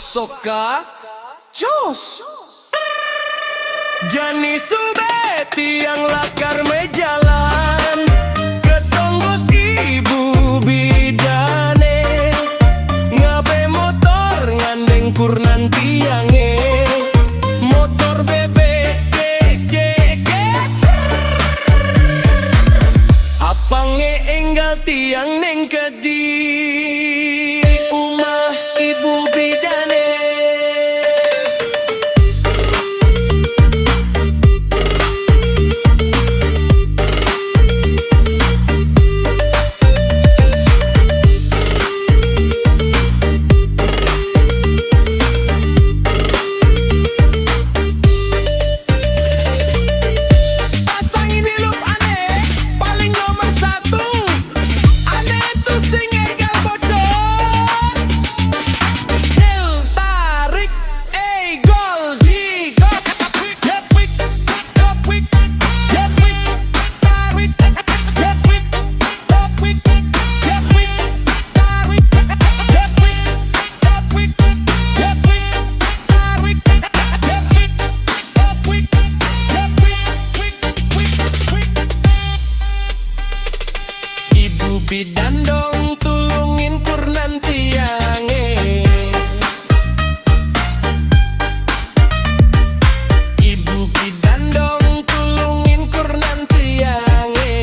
Soka Jos Jani Subeti yang lakar mejalan ketonggos ibu bidane ngabe motor ngandeng kurnan tiange motor bebek keke apange enggal tiang neng kedi umah ibu bidane. Bidandong tulungin kurnan tiange ibu bidandong tulungin kurnan tiange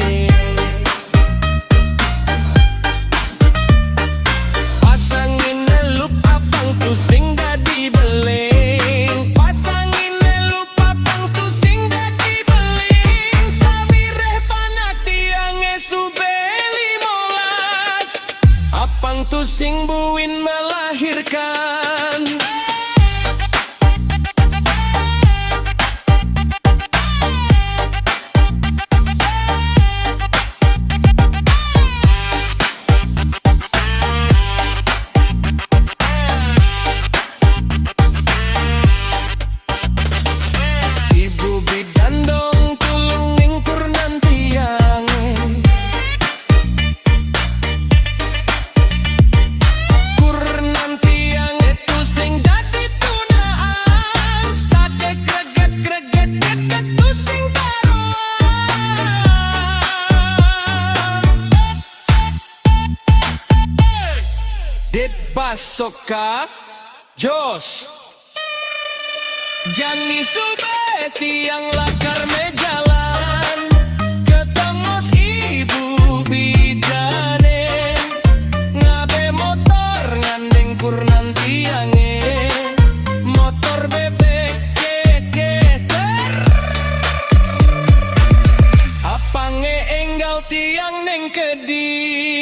pasangin elup apang tusing dadi beling pasangin elup apang tusing dadi beling sawireh panak tiange sube apang tusing buin melahirkan ibu bidandong tulungin kurnan tiange Soka Jos Jani Subeti yang lakar mejalan ketongos ibu bidane ngabe motor ngandeng kurnan tiange motor bebek keketer apange enggal tiang neng kedi